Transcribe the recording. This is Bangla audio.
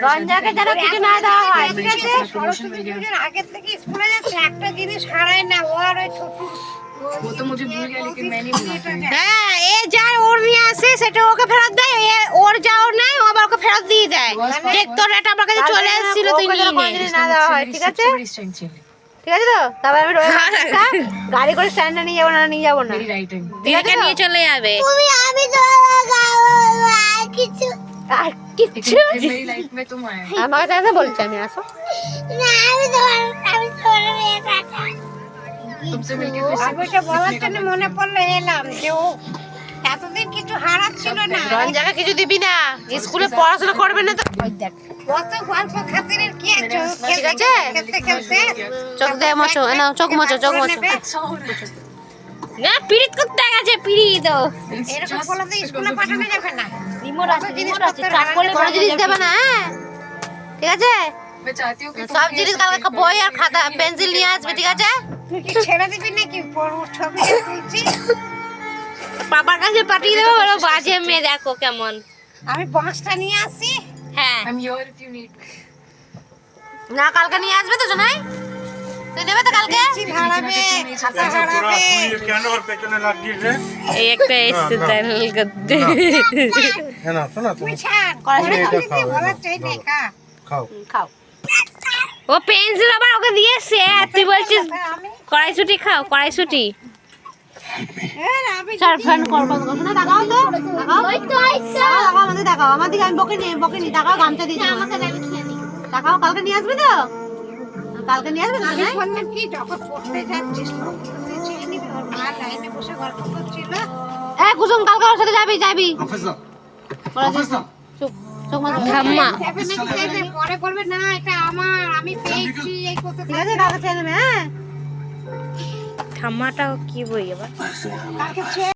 রঞ্জাকে যেন কিছু না দেওয়া হয়, ঠিক আছে? আগের থেকে স্কুলে যাচ্ছে, একটা জিনিস হারায় না, ও আর ওই ছোট वो तो मुझे भूल गया लेकिन मैं नहीं भूला। হ্যাঁ, এ যা ওর নিয়ে আসে সেটা ওকে ফেরত দেয়, ওর যাও নাই ও আবার ওকে ফেরত দিয়ে দেয়। দেখ তোর এটা আমার কাছে চলে এসেছিল, তুই নিয়ে নে। না দেওয়া হয়, ঠিক আছে? ঠিক আছে তো? তারপর আমি গাড়ি করে স্ট্যান্ডে নিয়ে যাবো না, নিয়ে যাবো না। দিদিকে নিয়ে চলে যাবে। তুমি আমি তো কিছু আর কিচ্ছু मेरी लाइफ में तुम आए। আমাকে তাই বলছি, আমি আসো। না, আমি তো মেয়ে কাটা। तुमसे मिलके আমিটা বলার জন্য মনে পড়লো, এলাম যে ও এতদিন কিছু হারাচ্ছিল না। রঞ্জাকে কিছু দিবি না, স্কুলে পড়াশোনা করবে না তো। ওই দেখ, কত গল্প খাতিরের কি আছে, ঠিক আছে? খেলতে খেলতে চোখ দিয়ে মোছো, না চোখ মোছো, চোখ মোছো। अच्छा हो रहा है। না পিরিত করতে গেছে, পিরিত। এরকম বলে তো স্কুলে পাঠানো যাবে না। রিমোট আছে, রিমোট আছে, চাপ করলে কোনো জিনিস দেবে না, হ্যাঁ? ঠিক আছে? मैं चाहती हूँ कि तुम সব ये জিনিস सब কালকে বই আর খাতা পেন্সিল নিয়ে আসবে, ঠিক আছে? তুই কি ছেড়ে দিবি নাকি? ছবি তুলছি, বাবার কাছে পাঠিয়ে দেবো, বলো বাজে মেয়ে দেখো কেমন। আমি বাঁশটা নিয়ে আসি। হ্যাঁ, I'm here if you need. না কালকে নিয়ে আসবে তো জানাই, তুই দেবে তো কালকে? হারাবে, খাতা হারাবে। কেন ওর পেছনে লাগিয়ে রে? এই একটা এসছে চ্যানেল করতে। হ্যাঁ না, শোনা তুই তুমি ছাড়, কড়াইশুঁটি ঘরে খাও, তুই বলার চাই না, খা। খাও। খাও। ও পেন্সিল আবার ওকে দিয়েছে, আর তুই বলছিস আমি কড়াইশুঁটি খাও, কড়াইশুঁটি। আমি স্যার ফ্যান করবো না, দেখাও তো, দেখাও। ওই তো আইসা, দেখাও আমাদের, দেখাও আমার দিকে, আমি বকে নি, দেখাও গামছা দিয়েছি আমাকে, আমি খেয়ে নি। দেখাও, কালকে নিয়ে আসবে তো? কালকে নিয়ে আসবে তো? আমি জানাই? বললাম কি, যখন পড়তে যাচ্ছিস তুই চেয়ে নিবি। ওর মা লাইনে বসে গল্প করছিল। এই কুসুম, কালকে ওর সাথে যাবি, যাবি। বলেছিস? চুপ, চুপ মার, ঠাম্মা। যাবে না, খেয়ে নে, পরে বলবে না এটা আমার, আমি পেয়েছি এই করতে। ঠিক আছে, কালকে ছেড়ে দেবে, হ্যাঁ? ঠাম্মাটাও কি বই আবার? কালকে ছেড়ে